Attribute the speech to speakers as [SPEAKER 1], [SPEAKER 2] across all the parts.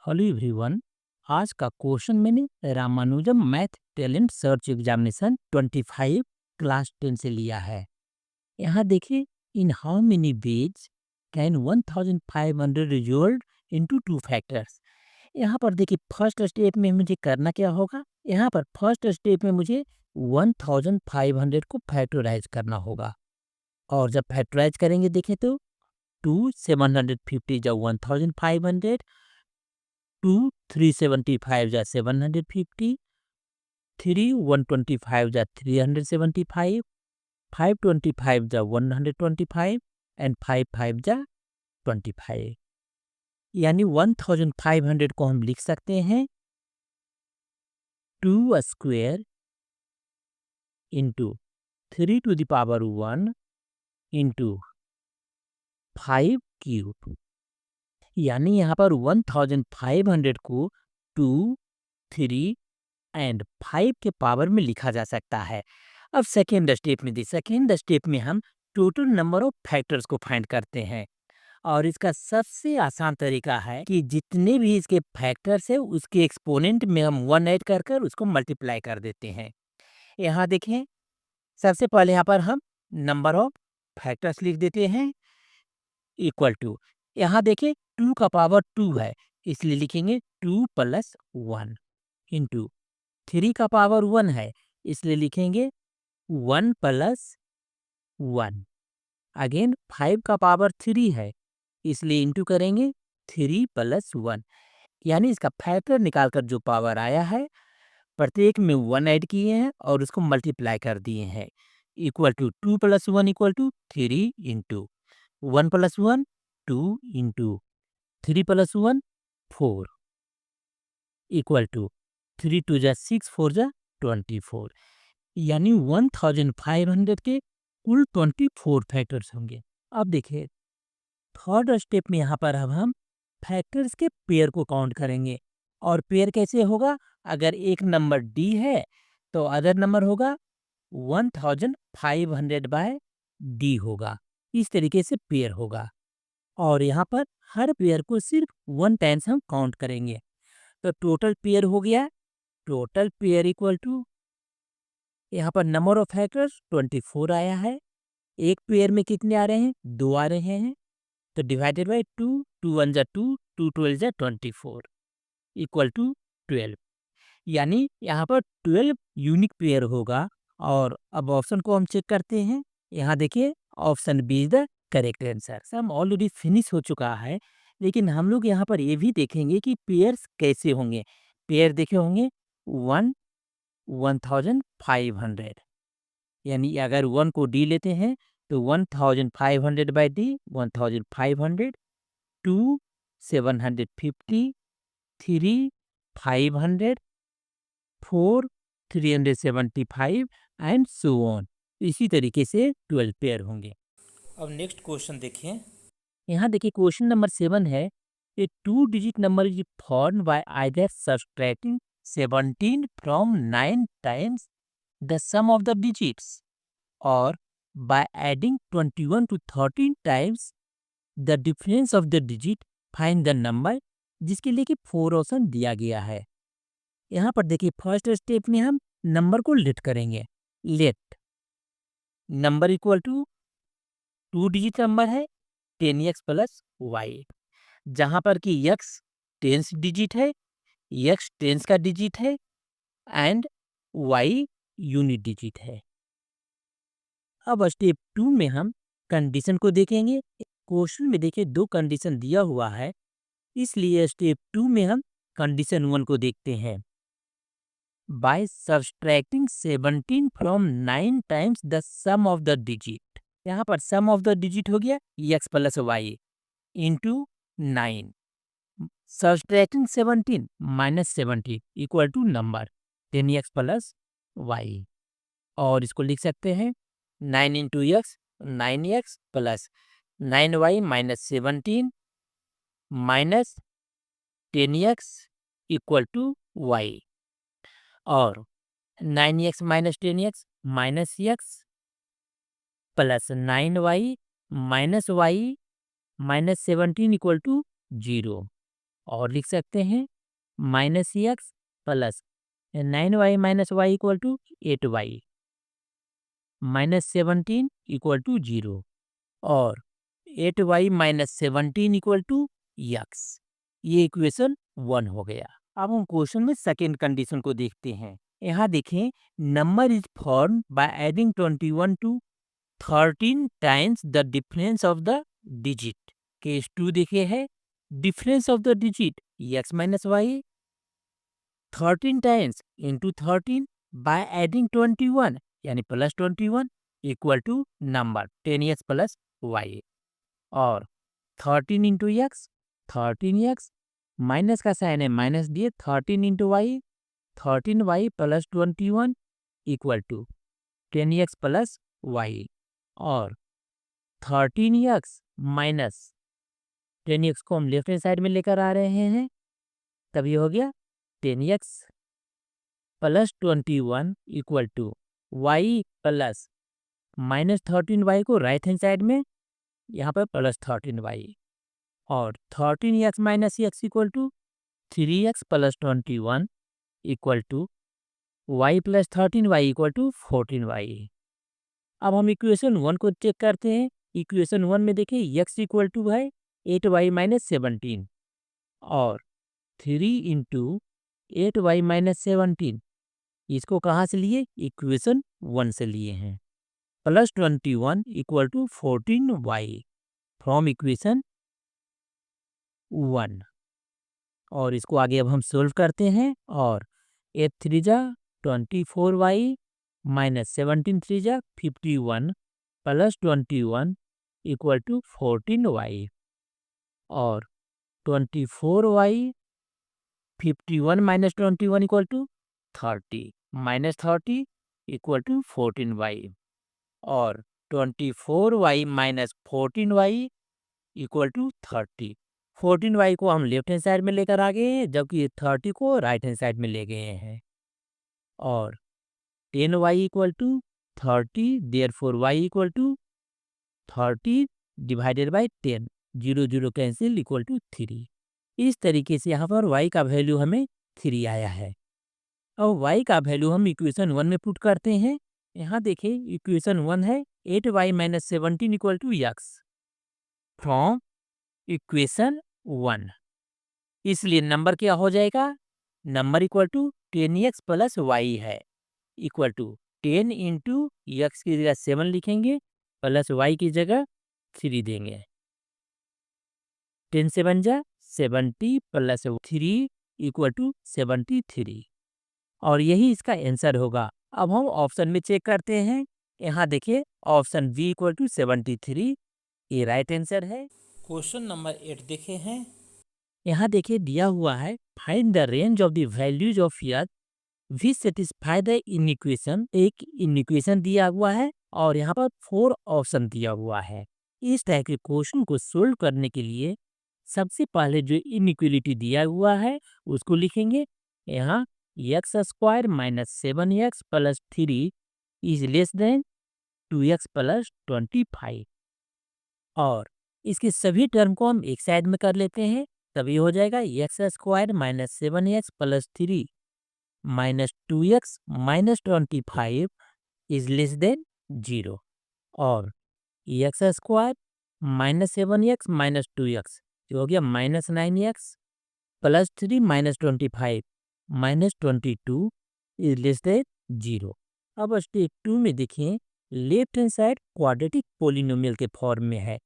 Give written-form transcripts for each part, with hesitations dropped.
[SPEAKER 1] Hello everyone. आज का question मैंने Ramanujan math talent search examination 25 class 10 से लिया है। यहाँ देखिए, in how many ways can 1500 resolve into two factors. यहाँ पर देखिए, फर्स्ट स्टेप में मुझे करना क्या होगा। यहाँ पर फर्स्ट स्टेप में मुझे 1500 को फैक्टराइज करना होगा। और जब फैक्टराइज करेंगे देखें तो 2 750 जब 1500, 2 375 जा 750, 3 125 जा 375, 525 जा 125 एंड 55 जा 25। यानी 1500 को हम लिख सकते हैं 2 square into 3 to the power 1 into 5 cube. यानी यहाँ पर 1500 को 2, 3 एंड 5 के पावर में लिखा जा सकता है। अब सेकेंड स्टेप में हम टोटल नंबर ऑफ फैक्टर्स को फाइंड करते हैं। और इसका सबसे आसान तरीका है कि जितने भी इसके फैक्टर्स है उसके एक्सपोनेंट में हम 1 ऐड कर कर उसको मल्टीप्लाई कर देते हैं। यहाँ देखें, सबसे पहले यहाँ पर हम नंबर ऑफ फैक्टर्स लिख देते हैं इक्वल टू, यहाँ देखिए 2 का पावर 2 है इसलिए लिखेंगे 2 प्लस 1 इंटू 3 का पावर 1 है इसलिए लिखेंगे 1 प्लस 1। अगेन 5 का पावर 3 है इसलिए इंटू करेंगे 3 प्लस 1। यानी इसका फैक्टर निकालकर जो पावर आया है प्रत्येक में 1 ऐड किए हैं और उसको मल्टीप्लाई कर दिए हैं। Equal to 2 plus 1 equal to 3 into 1 plus 1 2 into 3 plus 1 4 equal to 3 2 जा 6 4 जा 24। यानी 1500 के कुल 24 फैक्टर्स होंगे। अब देखिए, थर्ड स्टेप में यहाँ पर अब हम फैक्टर्स के पेयर को काउंट करेंगे। और पेयर कैसे होगा, अगर एक नंबर डी है तो अदर नंबर होगा 1500 बाय डी होगा। इस तरीके से पेयर होगा। और यहाँ पर हर पेयर को सिर्फ 1 टाइम्स हम काउंट करेंगे। तो टोटल पेयर हो गया, टोटल पेयर इक्वल टू, यहाँ पर नंबर ऑफ फैक्टर्स 24 आया है। एक पेयर में कितने आ रहे हैं, 2 आ रहे हैं। तो डिवाइडेड बाई 2, 2 1 जा 2, 2 12 जा 24 इक्वल टू 12। यानी यहाँ पर 12 यूनिक पेयर होगा। और अब ऑप्शन को हम चेक करते हैं। यहाँ देखिए, option B is the correct answer. हम ऑलरेडी फिनिश हो चुका है, लेकिन हम लोग यहाँ पर ये भी देखेंगे कि पेयर्स कैसे होंगे। पेयर देखे होंगे 1 1500, यानी अगर 1 को डी लेते हैं तो 1500 by D 1500, 2 750, 3 500, 4 375 and so on. इसी तरीके से 12 पेयर होंगे। अब नेक्स्ट क्वेश्चन देखिए। यहाँ देखिए, क्वेश्चन नंबर 7 है, a 2 digit number is form by either subtracting 17 from 9 times the sum of the digits और by adding 21 to 13 times the difference of the digit, find the number। जिसके लिए कि 4 option दिया गया है। यहाँ पर देखिए, फर्स्ट स्टेप में हम नंबर को लेट करेंगे। Let number equal to 2 digit number है 10x प्लस वाई, जहाँ पर कि x 10 डिजिट है, x 10 का डिजिट है एंड y यूनिट डिजिट है। अब स्टेप 2 में हम कंडीशन को देखेंगे। क्वेश्चन में देखिए 2 कंडीशन दिया हुआ है, इसलिए स्टेप 2 में हम कंडीशन 1 को देखते हैं। By subtracting 17 from 9 times the sum of the digit. यहाँ पर सम ऑफ द डिजिट हो गया x plus y into 9, subtracting 17 minus 17 equal to number 10x plus y. और इसको लिख सकते हैं 9 into x 9x plus 9y minus 17 minus 10x equal to y. और 9x minus 10x minus x plus 9y minus y minus 17 equal to 0। और लिख सकते हैं minus x plus 9y minus y equal to 8y minus 17 equal to 0 और 8y minus 17 equal to x. ये equation 1 हो गया। अब हम क्वेश्चन में सेकेंड कंडीशन को देखते हैं। यहाँ देखें, number is form by adding 21 to 13 times the difference of the digit. Case 2 देखे है, difference of the digit x minus y 13 times into 13 by adding 21 यानी plus 21 equal to number 10x plus y और 13 into x 13x minus का sign है minus दिए 13 into y 13y plus 21 equal to 10x plus y और 13x minus 10x को हम left hand side में लेकर आ रहे हैं, तभी हो गया 10x plus 21 equal to y plus minus 13y को राइट हैंड साइड में यहाँ पर प्लस 13y और 13x minus x equal to 3x plus 21 equal to y plus 13y equal to 14y। अब हम इक्वेशन 1 को चेक करते हैं। इक्वेशन 1 में देखिए x इक्वल टू है 8y माइनस 17 और 3 इंटू 8y माइनस 17 इसको कहाँ से लिए? इक्वेशन 1 से लिए हैं। Plus 21 equal to 14y from equation 1 और इसको आगे अब हम सोल्व करते हैं और 8 3 जा 24y माइनस 17 3 जा 51 प्लस 21 इक्वल टू 14y और 24y 51 minus 21 equal to 30 minus 30 equal to 14y और 24y minus 14y equal to 30। 14y को हम लेफ्ट हैंड साइड में लेकर आ गए हैं जबकि 30 को राइट हैंड साइड में ले गए हैं और 10y equal to 30 therefore y equal to 30 divided by 10 0 0 cancel equal to 3। इस तरीके से यहाँ पर y का वैल्यू हमें 3 आया है। अब y का वैल्यू हम इक्वेशन 1 में पुट करते हैं। यहाँ देखिए इक्वेशन 1 है 8y minus 17 equal to x from equation 1। इसलिए नंबर क्या हो जाएगा? Number equal to 10x plus y है इक्वल टू 10 इंटू एक्स की जगह 7 लिखेंगे प्लस वाई की जगह 3 देंगे। 10 7 जा 70 प्लस 3 इक्वल टू 73 और यही इसका आंसर होगा। अब हम ऑप्शन में चेक करते हैं। यहाँ देखिए ऑप्शन बी इक्वल टू 73 ये राइट आंसर है। क्वेश्चन नंबर 8 देखे हैं। यहाँ देखिए दिया हुआ है find the range of the values of x which satisfy the inequation. एक इनइक्वेशन दिया हुआ है और यहाँ पर 4 ऑप्शन दिया हुआ है। इस टाइप के क्वेश्चन को सोल्व करने के लिए सबसे पहले जो इनइक्वालिटी दिया हुआ है उसको लिखेंगे। यहाँ x square minus 7x plus 3 is less than 2x plus 25 और इसके सभी टर्म को हम एक साइड में कर लेते हैं तभी हो जाएगा x square minus 7x plus 3 minus 2x minus 25 is less than 0 और x square minus 7x minus 2x जो हो गया minus 9x plus 3 minus 25 minus 22 is less than 0। अब स्टेप 2 में देखिए left hand side quadratic polynomial के form में है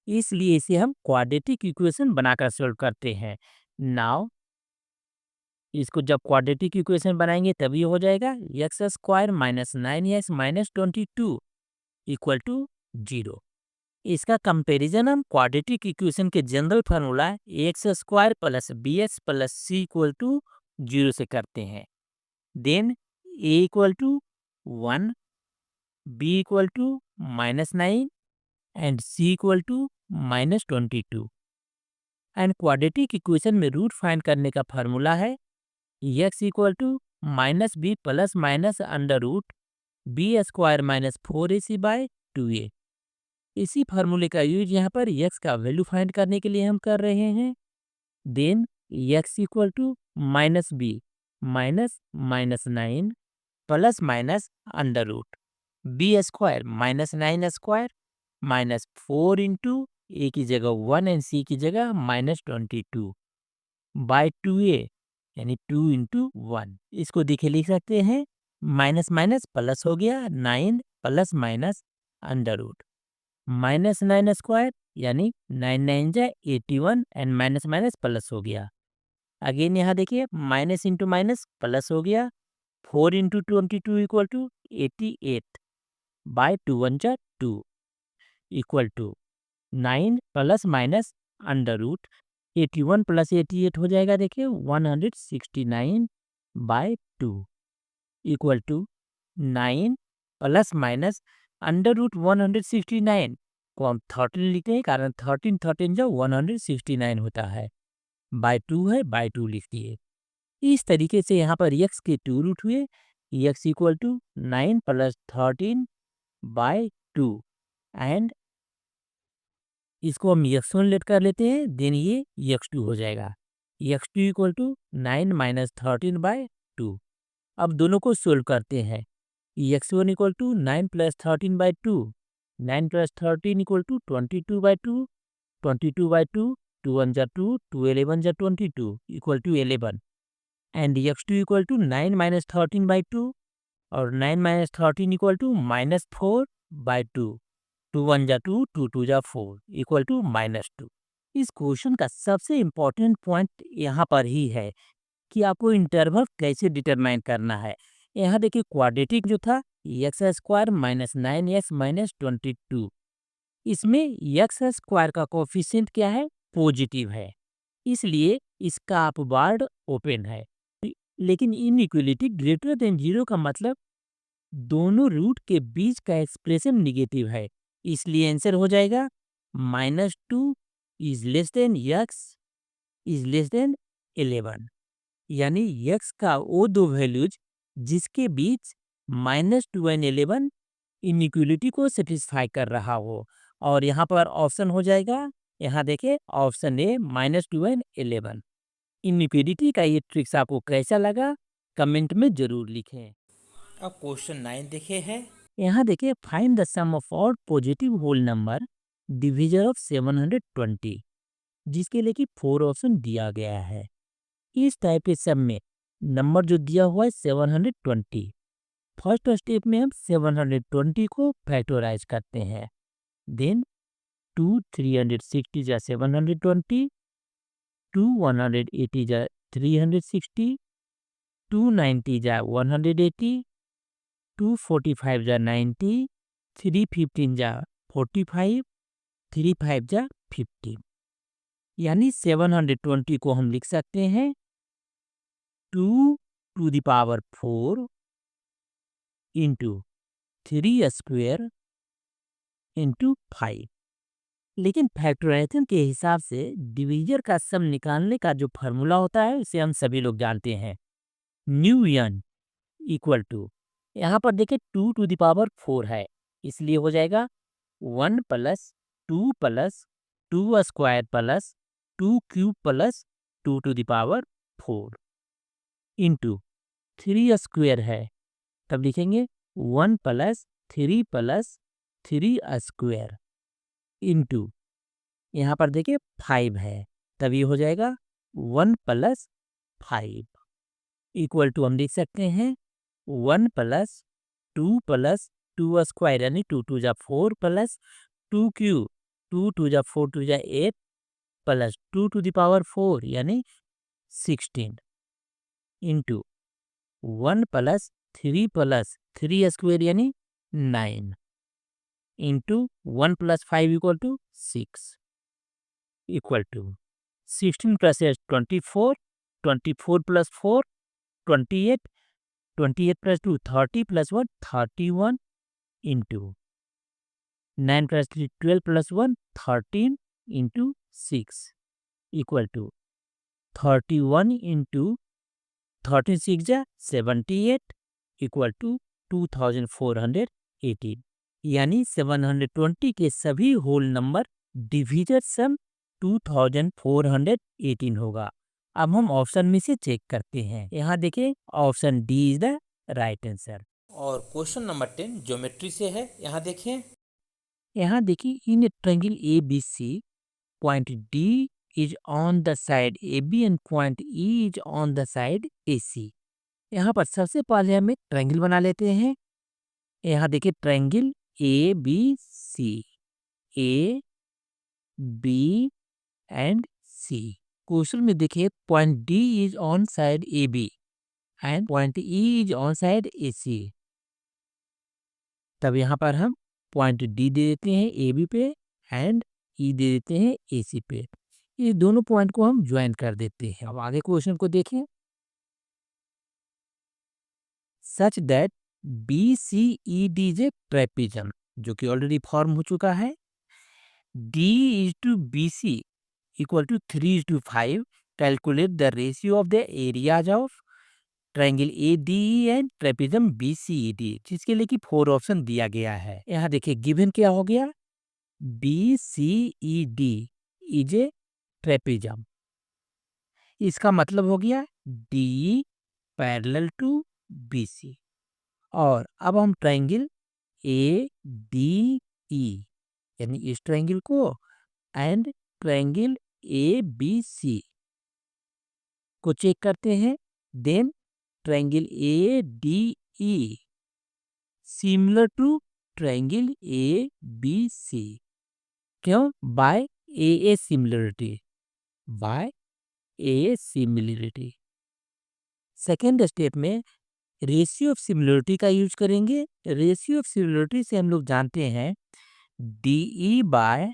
[SPEAKER 1] इसलिए इसे हम क्वाड्रेटिक इक्वेशन बनाकर सॉल्व करते हैं। नाउ इसको जब क्वाड्रेटिक इक्वेशन बनाएंगे तभी हो जाएगा x square minus 9x minus 22 equal to 0। इसका कंपैरिजन हम क्वाड्रेटिक इक्वेशन के general formula x square plus b x plus c equal to 0 से करते हैं। Then a equal to 1 b equal to minus 9 and c equal to minus 22 and quadratic equation में root find करने का formula है x equal to minus b plus minus under root B square minus 4ac by 2a। इसी फार्मूले का use यहाँ पर x का वैल्यू फाइंड करने के लिए हम कर रहे हैं। Then x equal to minus B minus minus 9 plus minus under root B square minus 9 square minus 4 into A की जगह 1 एंड सी की जगह माइनस 22 बाय 2a यानी 2 इंटू 1। इसको देखे लिख सकते हैं माइनस माइनस प्लस हो गया 9 plus minus under root minus 9 square यानी 9 9 जा 81 एंड माइनस माइनस प्लस हो गया। अगेन यहाँ देखिए माइनस इंटू माइनस प्लस हो गया 4 इंटू 22 इक्वल टू 88 बाय 2 1 जा 2 equal to 9 plus minus under root 81 plus 88 हो जाएगा देखिए 169 by 2 equal to 9 plus minus under root 169 को हम 13 लिखते हैं कारण 13 13 जो 169 होता है बाय 2 है बाय 2 लिख दिए। इस तरीके से यहाँ पर x के 2 रूट हुए x equal to 9 plus 13 by 2 and इसको हम x1 लेट कर लेते हैं देन ये x2 हो जाएगा x2 equal to 9 minus 13 by 2। अब दोनों को सोल्व करते हैं x1 equal to 9 plus 13 by 2 9 plus 13 equal to 22 by 2 22 by 2 2 1 जा 2 2 11 जा 22 equal to 11 and x2 equal to 9 minus 13 by 2 और 9 minus 13 equal to minus 4 by 2 2 1 जा 2 2 2 जा 4 इक्वल टू माइनस 2। इस क्वेश्चन का सबसे इम्पोर्टेंट पॉइंट यहाँ पर ही है कि आपको इंटरवल कैसे डिटरमाइन करना है। यहाँ देखिए क्वाड्रेटिक जो था x square minus 9x minus 22 इसमें एक्स स्क्वायर का कोफिशिएंट क्या है पॉजिटिव है इसलिए इसका अपवार्ड ओपन है। लेकिन इनइक्वालिटी ग्रेटर देन 0 का मतलब दोनों रूट के बीच का एक्सप्रेशन निगेटिव है इसलिए आंसर हो जाएगा -2 is less than x is less than 11 यानी x का वो दो वैल्यूज जिसके बीच -2 एंड 11 इनइक्वालिटी को सेटिस्फाई कर रहा हो और यहाँ पर ऑप्शन हो जाएगा यहाँ देखिए ऑप्शन ए -2 एंड 11। इनइक्वालिटी का ये ट्रिक्स आपको कैसा लगा कमेंट में जरूर लिखें। अब क्वेश्चन 9 देखे हैं। यहाँ देखिए find the sum of all positive whole number division of 720 जिसके लिए कि 4 ऑप्शन दिया गया है। इस टाइप के सब में नंबर जो दिया हुआ है 720 फर्स्ट स्टेप में हम 720 को फैक्टराइज करते हैं देन 2 360 जा 720 2 180 जा 360 290 जा 180 245 जा 90 315 जा 45 35 जा 50 यानी 720 को हम लिख सकते हैं 2 to the power 4 into 3 square into 5। लेकिन फैक्टराइजेशन के हिसाब से डिवीजर का सम निकालने का जो फार्मूला होता है उसे हम सभी लोग जानते हैं न्यू एन इक्वल टू यहाँ पर देखिए 2 टू द पावर 4 है इसलिए हो जाएगा 1 plus 2 plus 2 square plus 2 cube plus 2 to the power 4 into 3 square है तब लिखेंगे 1 प्लस 3 प्लस 3 स्क्वायर इंटू यहाँ पर देखिए 5 है तभी हो जाएगा 1 प्लस 5 इक्वल टू हम लिख सकते हैं 1 प्लस 2 स्क्वायर यानी 2 2 जा 4 प्लस 2 क्यूब 2 2 जा 4 2 जा 8 प्लस 2 टू द पावर 4 यानी 16 इंटू 1 प्लस 3 स्क्वायर यानी 9 into 1 plus 5 equal to 6 equal to 16 plus 24 24 plus 4 28 28 plus 2 30 plus 1 31 into 9 plus 3 12 plus 1 13 into 6 equal to 31 into 36 जा 78 इक्वल टू 2418 यानी 720 के सभी होल नंबर डिविजन सम 2418 होगा अब हम ऑप्शन में से चेक करते हैं। यहाँ देखिए option D is the right answer. और क्वेश्चन नंबर 10 ज्योमेट्री से है। यहाँ देखिए in triangle A B C point D is on the side A B and point E is on the side A C. यहाँ पर सबसे पहले हम एक ट्रायंगल बना लेते हैं। यहाँ देखिए triangle A B C, A B and C. Question में देखिए point D is on side A B and point E is on side A C. तब यहाँ पर हम पॉइंट डी दे देते हैं ए बी पे एंड ई दे देते हैं ए सी पे। ये दोनों पॉइंट को हम ज्वाइन कर देते हैं। अब आगे क्वेश्चन को देखें। Such that B C E D is a trapezium, जो कि ऑलरेडी फॉर्म हो चुका है। D is to B C equal to 3:5। Calculate the ratio of the areas of triangle A D and trapezium B C E D, जिसके लिए कि 4 option दिया गया है। यहाँ देखिए गिवन क्या हो गया, B C E D is a trapezium. इसका मतलब हो गया D parallel to B C. और अब हम ट्रायंगल ए डी ई यानी इस ट्रायंगल को and triangle A B C को चेक करते हैं। Then triangle A D E similar to triangle A B C. क्यों? By A similarity, by A similarity. Second step में रेशियो ऑफ सिमिलरिटी का use करेंगे। रेशियो ऑफ सिमिलरिटी से हम लोग जानते हैं D E by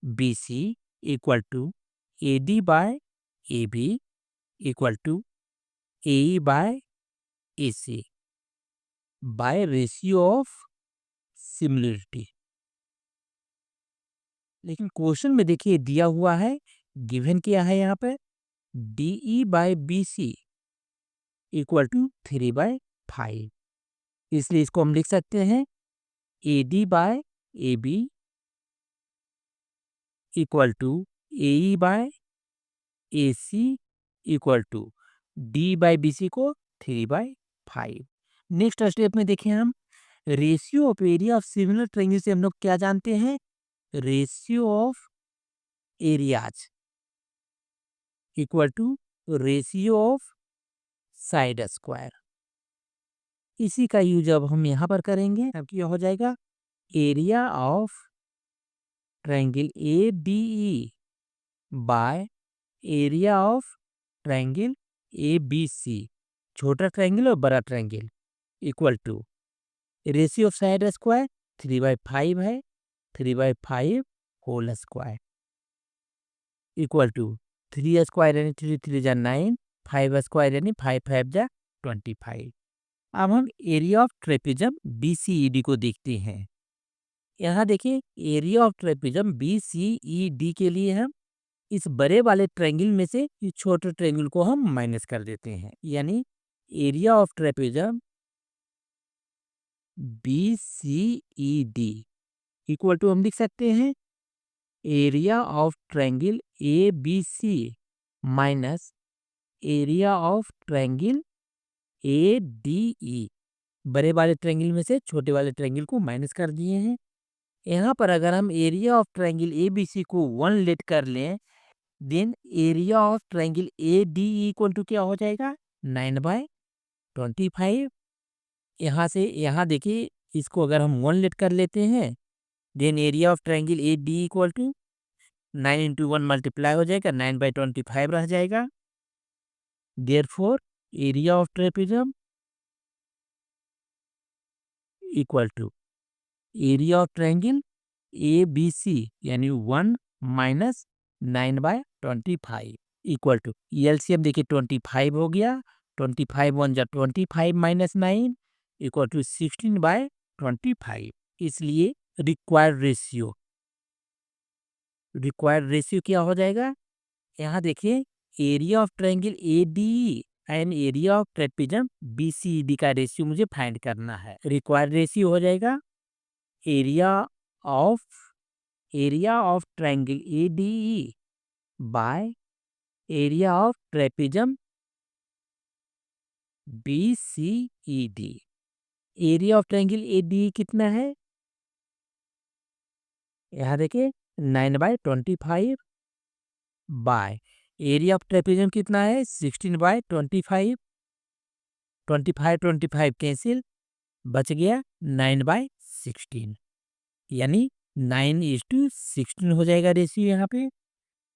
[SPEAKER 1] B C equal to A D by A B equal to A E by A C by ratio of similarity. लेकिन question में देखिए दिया हुआ है, गिवन क्या है यहाँ पे, D E by B C equal to 3/5। इसलिए इसको हम लिख सकते हैं A D by A B equal to A E by A C equal to D by B C को 3/5। नेक्स्ट स्टेप में देखें हम ratio of area of similar triangle से हम लोग क्या जानते हैं, ratio of areas equal to ratio of side square. इसी का यूज अब हम यहाँ पर करेंगे। अब क्या हो जाएगा, area of triangle A D E by area of triangle A B C, छोटा ट्रायंगल और बड़ा triangle, equal to ratio of side square 3/5 है, 3/5 whole square equal to 3 square यानी 3 3 जा 9, 5 स्क्वायर यानी 5 5 जा 25। अब हम area of trapezium B C E D को देखते हैं। यहाँ देखिए area of trapezium B C E D के लिए हम इस बड़े वाले ट्रायंगल में से इस छोटे ट्रायंगल को हम माइनस कर देते हैं। यानी area of trapezium B C E D equal to हम लिख सकते हैं area of triangle A B C minus area of triangle A D E. बड़े वाले ट्रायंगल में से छोटे वाले ट्रायंगल को माइनस कर दिए हैं। यहाँ पर अगर हम area of triangle A B C को 1 लेट कर लें, then area of triangle A D equal to क्या हो जाएगा, 9/25। यहाँ से यहाँ देखिए इसको अगर हम 1 लेट कर लेते हैं, then area of triangle A D equal to 9 × 1 multiply हो जाएगा, 9/25 रह जाएगा। Therefore area of trapezium equal to area of triangle A B C यानी 1 माइनस 9/25 इक्वल टू एलसीएम देखिए 25 हो गया, 25 1 जा 25 माइनस 9 इक्वल टू 16/25। इसलिए रिक्वायर्ड रेशियो क्या हो जाएगा, यहाँ देखिए area of triangle A D and area of trapezium B C D का रेशियो मुझे फाइंड करना है। रिक्वायर्ड रेशियो हो जाएगा area of triangle A D by area of trapezium BCED। Area of triangle ADE कितना है? यहाँ देखिए 9/25 बाय एरिया ऑफ ट्रेपेजम कितना है? 16/25। 25 कैंसिल, बच गया 9/16, यानी 9:16 हो जाएगा रेशियो यहाँ पे।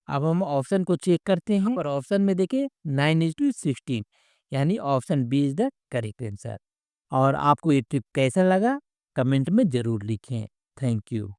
[SPEAKER 1] अब हम ऑप्शन को चेक करते हैं और ऑप्शन में देखिए 9:16, यानी option B is the correct answer. और आपको ये ट्रिक कैसा लगा कमेंट में ज़रूर लिखें। Thank you.